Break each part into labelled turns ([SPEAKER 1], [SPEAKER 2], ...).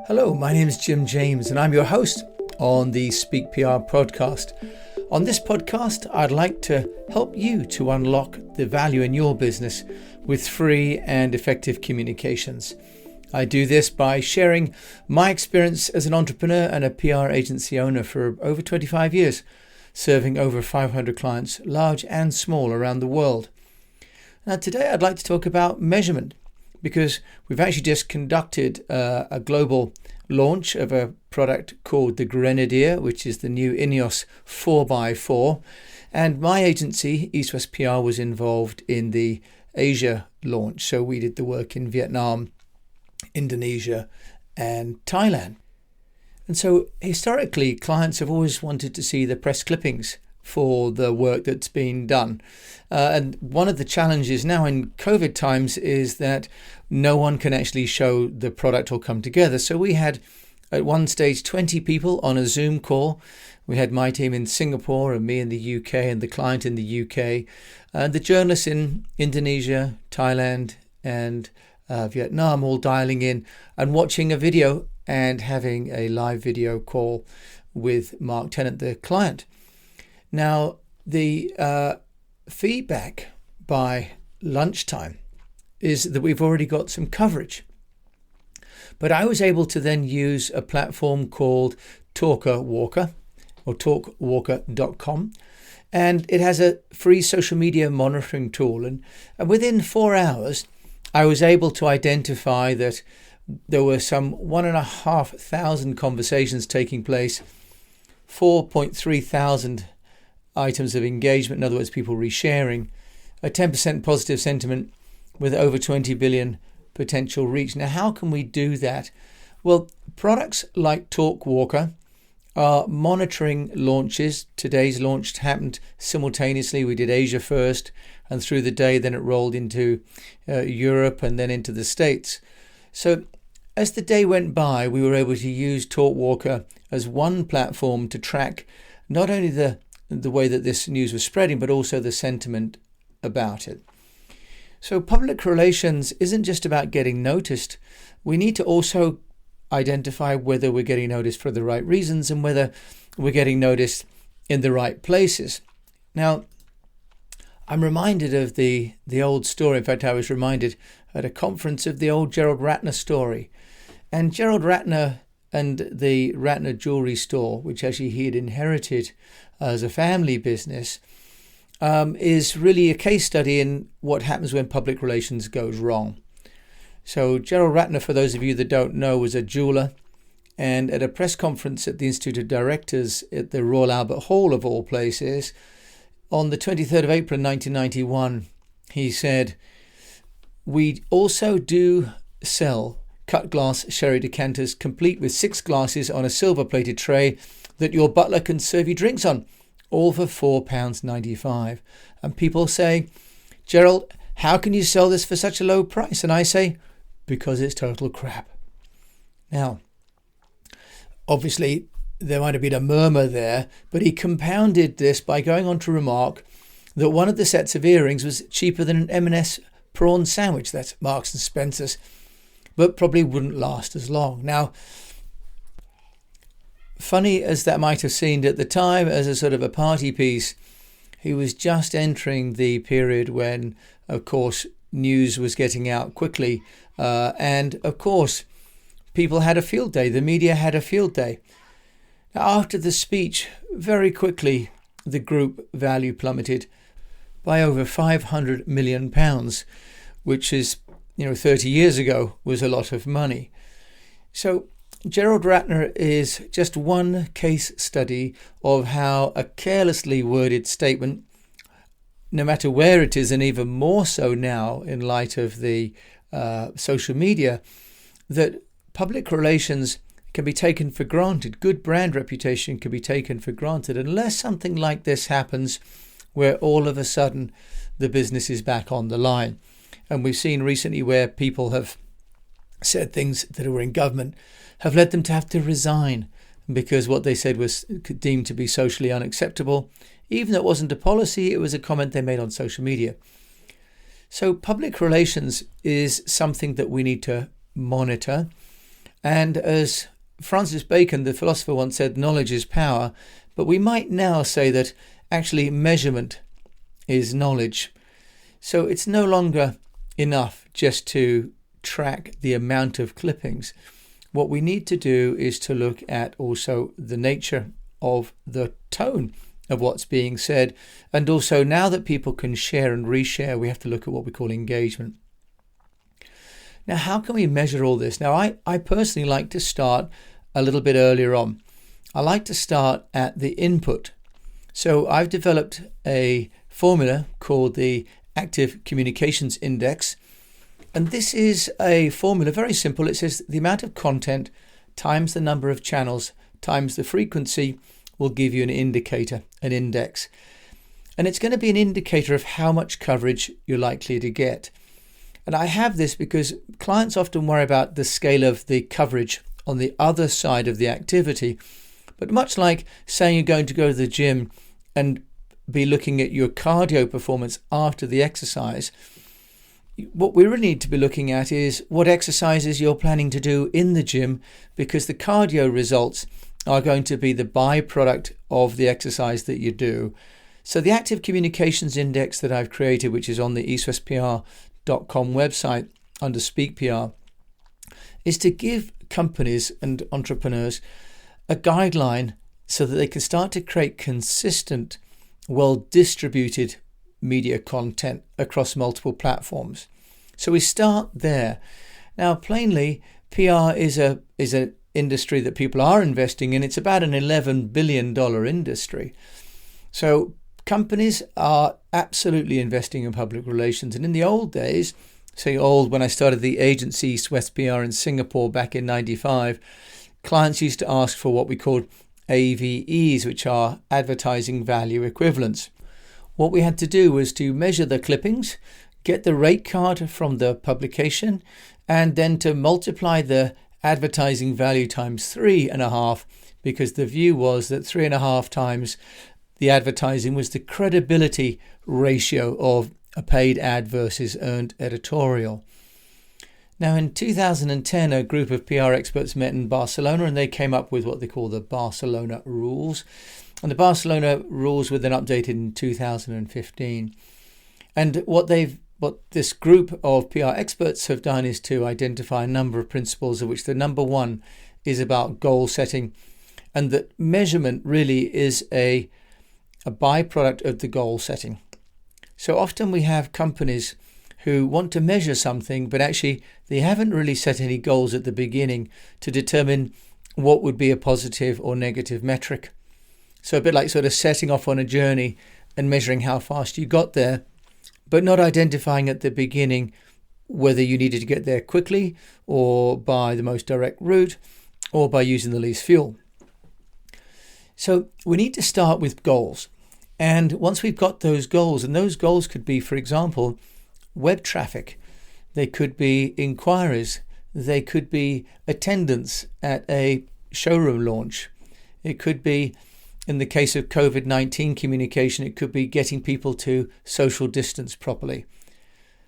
[SPEAKER 1] Hello, my name is Jim James and I'm your host on the Speak PR podcast. On this podcast, I'd like to help you to unlock the value in your business with free and effective communications. I do this by sharing my experience as an entrepreneur and a PR agency owner for over 25 years, serving over 500 clients, large and small, around the world. Now, today I'd like to talk about measurement, because we've actually just conducted a global launch of a product called the Grenadier, which is the new Ineos 4x4. And my agency, East West PR, was involved in the Asia launch. So we did the work in Vietnam, Indonesia, and Thailand. And so historically, clients have always wanted to see the press clippings for the work that's been done. And one of the challenges now in COVID times is that no one can actually show the product or come together. So we had at one stage 20 people on a Zoom call. We had my team in Singapore and me in the UK and the client in the UK, and the journalists in Indonesia, Thailand and Vietnam all dialing in and watching a video and having a live video call with Mark Tennant, the client. Now, the feedback by lunchtime is that we've already got some coverage. But I was able to then use a platform called TalkerWalker or talkwalker.com. And it has a free social media monitoring tool. And within 4 hours, I was able to identify that there were some 1,500 conversations taking place, 4.3 thousand items of engagement, in other words, people resharing, a 10% positive sentiment with over 20 billion potential reach. Now, how can we do that? Well, products like TalkWalker are monitoring launches. Today's launch happened simultaneously. We did Asia first, and through the day, then it rolled into Europe and then into the States. So as the day went by, we were able to use TalkWalker as one platform to track not only the way that this news was spreading, but also the sentiment about it. So public relations isn't just about getting noticed. We need to also identify whether we're getting noticed for the right reasons and whether we're getting noticed in the right places. Now, I'm reminded of the old story. In fact, I was reminded at a conference of the old Gerald Ratner story. And Gerald Ratner and the Ratner jewelry store, which actually he had inherited as a family business, is really a case study in what happens when public relations goes wrong. So Gerald Ratner, for those of you that don't know, was a jeweler, and at a press conference at the Institute of Directors at the Royal Albert Hall of all places, on the 23rd of April 1991, he said, "We also do sell cut glass sherry decanters complete with 6 glasses on a silver-plated tray that your butler can serve you drinks on, all for £4.95. And people say, "Gerald, how can you sell this for such a low price?" And I say, "Because it's total crap." Now, obviously, there might have been a murmur there, but he compounded this by going on to remark that one of the sets of earrings was cheaper than an M&S prawn sandwich, that's Marks and Spencer's, but probably wouldn't last as long. Now, funny as that might have seemed at the time as a sort of a party piece, he was just entering the period when, of course, news was getting out quickly. And, of course, people had a field day. The media had a field day. Now, after the speech, very quickly, the group value plummeted by over £500 million, which is, 30 years ago was a lot of money. So Gerald Ratner is just one case study of how a carelessly worded statement, no matter where it is, and even more so now in light of the social media, that public relations can be taken for granted. Good brand reputation can be taken for granted unless something like this happens where all of a sudden the business is back on the line. And we've seen recently where people have said things that were in government have led them to have to resign because what they said was deemed to be socially unacceptable. Even though it wasn't a policy, it was a comment they made on social media. So public relations is something that we need to monitor. And as Francis Bacon, the philosopher, once said, knowledge is power. But we might now say that actually measurement is knowledge. So it's no longer enough just to track the amount of clippings. What we need to do is to look at also the nature of the tone of what's being said. And also, now that people can share and reshare, we have to look at what we call engagement. Now, how can we measure all this? Now, I personally like to start a little bit earlier on. I like to start at the input. So I've developed a formula called the Active Communications Index. And this is a formula, very simple. It says the amount of content times the number of channels times the frequency will give you an indicator, an index. And it's going to be an indicator of how much coverage you're likely to get. And I have this because clients often worry about the scale of the coverage on the other side of the activity. But much like saying you're going to go to the gym and be looking at your cardio performance after the exercise, what we really need to be looking at is what exercises you're planning to do in the gym, because the cardio results are going to be the byproduct of the exercise that you do. So the Active Communications Index that I've created, which is on the eastwestpr.com website under Speak PR, is to give companies and entrepreneurs a guideline so that they can start to create consistent, well-distributed media content across multiple platforms. So we start there. Now, plainly, PR is an industry that people are investing in. It's about an $11 billion industry. So companies are absolutely investing in public relations. And in the old days, say old when I started the agency East West PR in Singapore back in 95, clients used to ask for what we called AVEs, which are advertising value equivalents. What we had to do was to measure the clippings, get the rate card from the publication, and then to multiply the advertising value times 3.5, because the view was that 3.5 times the advertising was the credibility ratio of a paid ad versus earned editorial. Now, in 2010, a group of PR experts met in Barcelona, and they came up with what they call the Barcelona Rules. And the Barcelona Rules were then updated in 2015. And what this group of PR experts have done is to identify a number of principles, of which the number one is about goal setting, and that measurement really is a byproduct of the goal setting. So often we have companies who want to measure something, but actually they haven't really set any goals at the beginning to determine what would be a positive or negative metric. So a bit like sort of setting off on a journey and measuring how fast you got there, but not identifying at the beginning whether you needed to get there quickly or by the most direct route or by using the least fuel. So we need to start with goals. And once we've got those goals, and those goals could be, for example, web traffic, they could be inquiries, they could be attendance at a showroom launch, it could be, in the case of COVID-19 communication, it could be getting people to social distance properly.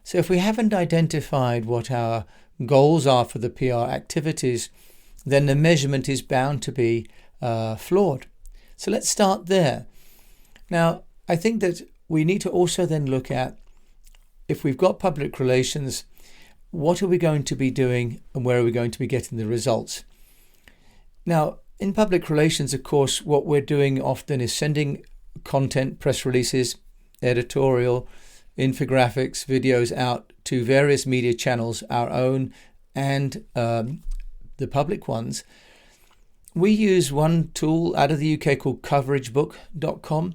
[SPEAKER 1] So if we haven't identified what our goals are for the PR activities, then the measurement is bound to be flawed. So let's start there. Now, I think that we need to also then look at, if we've got public relations, what are we going to be doing and where are we going to be getting the results? Now, in public relations, of course, what we're doing often is sending content, press releases, editorial, infographics, videos out to various media channels, our own and the public ones. We use one tool out of the UK called coveragebook.com.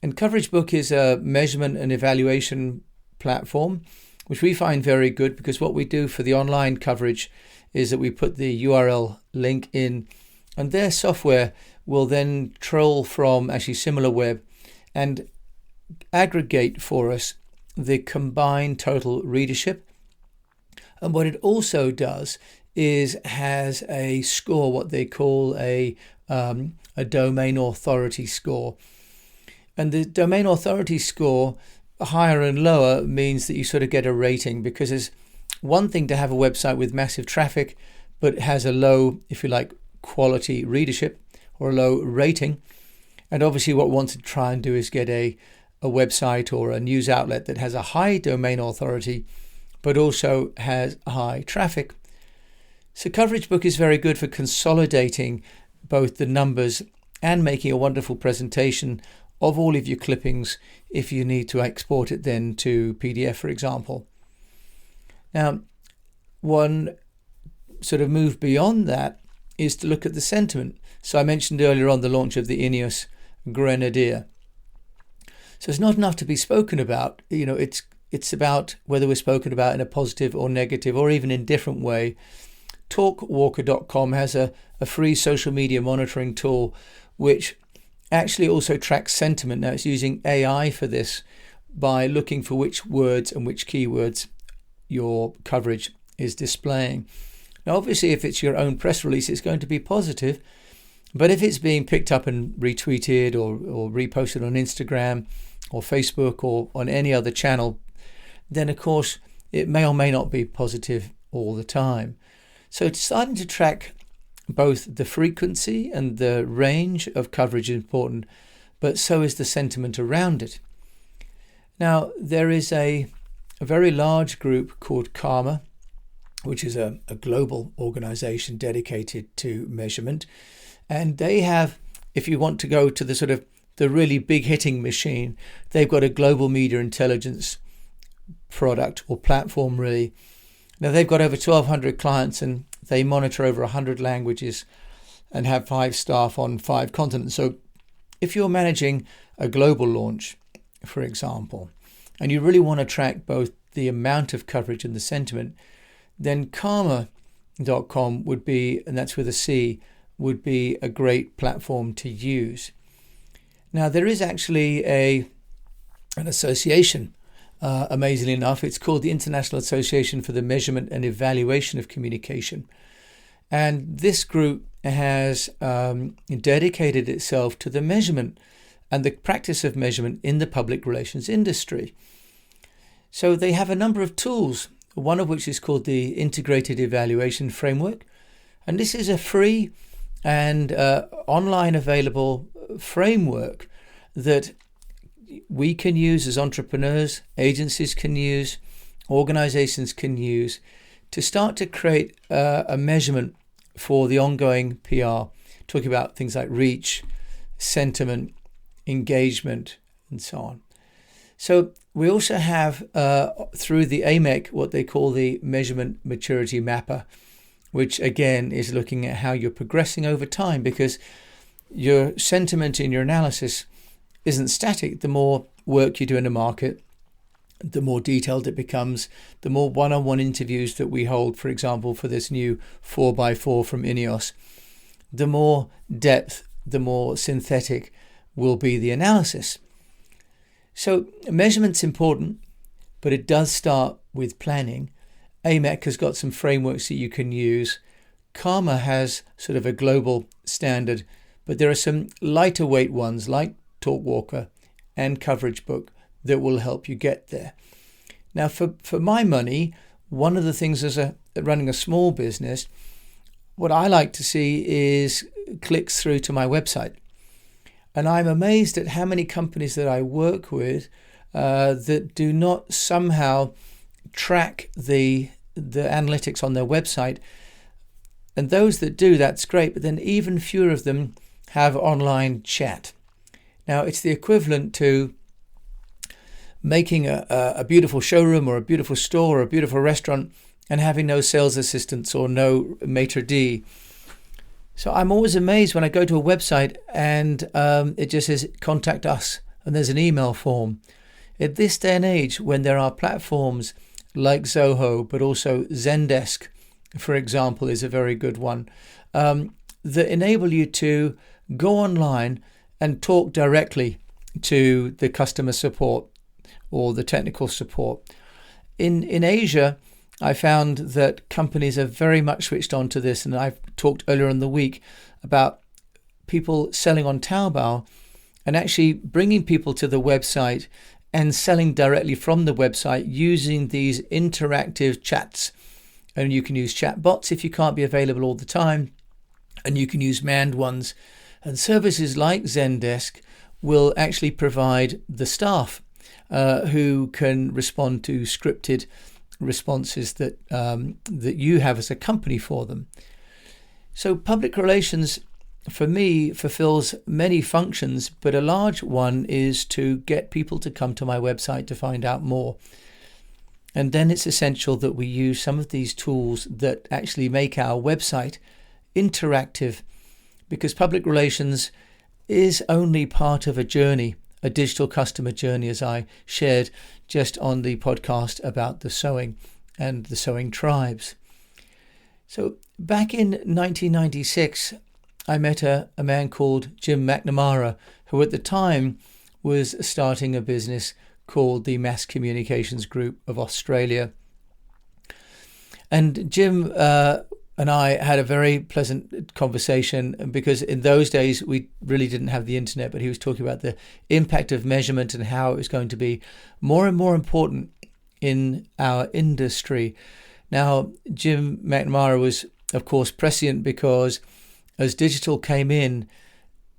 [SPEAKER 1] And CoverageBook is a measurement and evaluation platform, which we find very good, because what we do for the online coverage is that we put the URL link in, and their software will then troll from actually SimilarWeb and aggregate for us the combined total readership. And what it also does is has a score, what they call a domain authority score. And the domain authority score, higher and lower, means that you sort of get a rating, because it's one thing to have a website with massive traffic, but has a low, if you like, quality readership or a low rating. And obviously what we want to try and do is get a website or a news outlet that has a high domain authority, but also has high traffic. So Coverage Book is very good for consolidating both the numbers and making a wonderful presentation of all of your clippings if you need to export it then to PDF, for example. Now, one sort of move beyond that is to look at the sentiment. So I mentioned earlier on the launch of the Ineos Grenadier. So it's not enough to be spoken about. It's about whether we're spoken about in a positive or negative or even indifferent way. Talkwalker.com has a free social media monitoring tool which actually also tracks sentiment. Now it's using AI for this by looking for which words and which keywords your coverage is displaying. Now obviously if it's your own press release it's going to be positive, but if it's being picked up and retweeted or reposted on Instagram or Facebook or on any other channel, then of course it may or may not be positive all the time. So it's starting to track both the frequency and the range of coverage is important, but so is the sentiment around it. Now there is a very large group called Karma, which is a global organization dedicated to measurement. And they have, if you want to go to the sort of the really big hitting machine, they've got a global media intelligence product or platform really. Now they've got over 1,200 clients and they monitor over 100 languages and have 5 staff on 5 continents. So if you're managing a global launch, for example, and you really want to track both the amount of coverage and the sentiment, then Karma.com would be, and that's with a C, would be a great platform to use. Now there is actually an association, amazingly enough. It's called the International Association for the Measurement and Evaluation of Communication. And this group has dedicated itself to the measurement and the practice of measurement in the public relations industry. So they have a number of tools, one of which is called the Integrated Evaluation Framework. And this is a free and online available framework that we can use as entrepreneurs, agencies can use, organizations can use to start to create a measurement for the ongoing PR, talking about things like reach, sentiment, engagement, and so on. So we also have through the AMEC what they call the Measurement Maturity Mapper, which again is looking at how you're progressing over time, because your sentiment in your analysis isn't static. The more work you do in a market, the more detailed it becomes, the more one-on-one interviews that we hold, for example, for this new 4x4 from Ineos, the more depth, the more synthetic will be the analysis. So measurement's important, but it does start with planning. AMEC has got some frameworks that you can use. Karma has sort of a global standard, but there are some lighter weight ones like Talkwalker and Coverage Book that will help you get there. Now, for my money, one of the things as running a small business, what I like to see is clicks through to my website. And I'm amazed at how many companies that I work with that do not somehow track the analytics on their website. And those that do, that's great, but then even fewer of them have online chat. Now, it's the equivalent to making a beautiful showroom or a beautiful store or a beautiful restaurant and having no sales assistants or no maitre d'. So I'm always amazed when I go to a website and it just says contact us and there's an email form. At this day and age, when there are platforms like Zoho, but also Zendesk, for example, is a very good one, that enable you to go online and talk directly to the customer support or the technical support. In Asia, I found that companies are very much switched on to this, and I've talked earlier in the week about people selling on Taobao and actually bringing people to the website and selling directly from the website using these interactive chats And you can use chat bots if you can't be available all the time. And you can use manned ones. And services like Zendesk will actually provide the staff who can respond to scripted responses that you have as a company for them. So public relations, for me, fulfills many functions, but a large one is to get people to come to my website to find out more. And then it's essential that we use some of these tools that actually make our website interactive, because public relations is only part of a journey, a digital customer journey, as I shared just on the podcast about the sewing and the sewing tribes. So back in 1996, I met a man called Jim McNamara, who at the time was starting a business called the Mass Communications Group of Australia. And Jim and I had a very pleasant conversation, because in those days we really didn't have the internet, but he was talking about the impact of measurement and how it was going to be more and more important in our industry. Now, Jim McNamara was, of course, prescient, because as digital came in,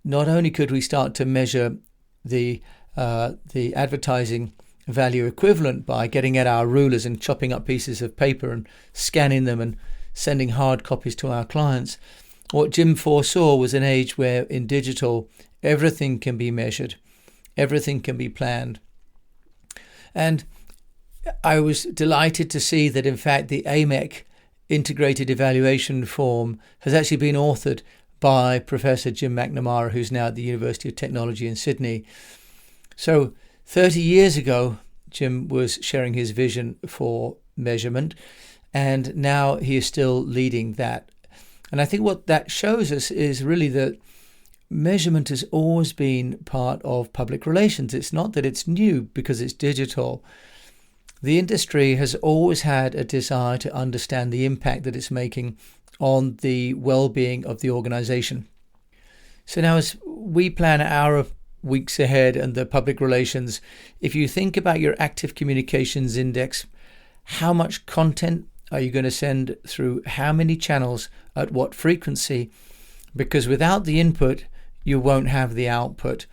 [SPEAKER 1] not only could we start to measure the advertising value equivalent by getting at our rulers and chopping up pieces of paper and scanning them and sending hard copies to our clients. What Jim foresaw was an age where in digital everything can be measured, everything can be planned. And I was delighted to see that in fact the AMEC integrated evaluation form has actually been authored by Professor Jim McNamara, who's now at the University of Technology in Sydney. So 30 years ago, Jim was sharing his vision for measurement, and now he is still leading that. And I think what that shows us is really that measurement has always been part of public relations. It's not that it's new because it's digital. The industry has always had a desire to understand the impact that it's making on the well-being of the organization. So now as we plan our weeks ahead and the public relations, if you think about your active communications index, how much content are you going to send through how many channels at what frequency? Because without the input, you won't have the output.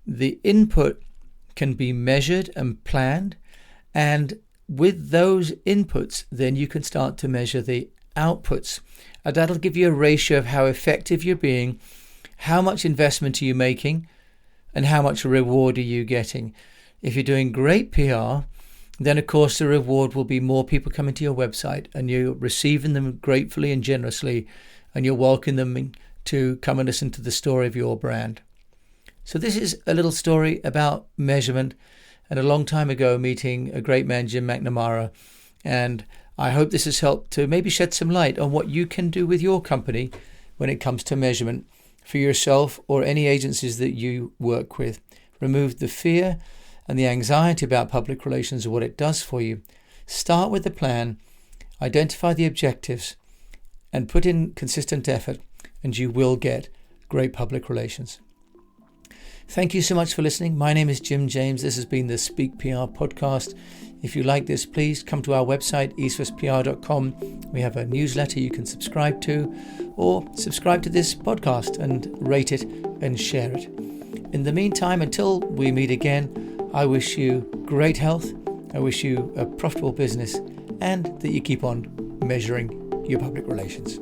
[SPEAKER 1] The input can be measured and planned, and with those inputs, then you can start to measure the outputs. And that'll give you a ratio of how effective you're being, how much investment are you making, and how much reward are you getting. If you're doing great PR, then of course the reward will be more people coming to your website, and you're receiving them gratefully and generously, and you're welcoming them to come and listen to the story of your brand. So this is a little story about measurement, and a long time ago meeting a great man, Jim McNamara. And I hope this has helped to maybe shed some light on what you can do with your company when it comes to measurement for yourself or any agencies that you work with. Remove the fear and the anxiety about public relations and what it does for you. Start with the plan, identify the objectives, and put in consistent effort, and you will get great public relations. Thank you so much for listening. My name is Jim James. This has been the Speak PR podcast. If you like this, please come to our website, eastwestpr.com. We have a newsletter you can subscribe to, or subscribe to this podcast and rate it and share it. In the meantime, until we meet again, I wish you great health. I wish you a profitable business, and that you keep on measuring your public relations.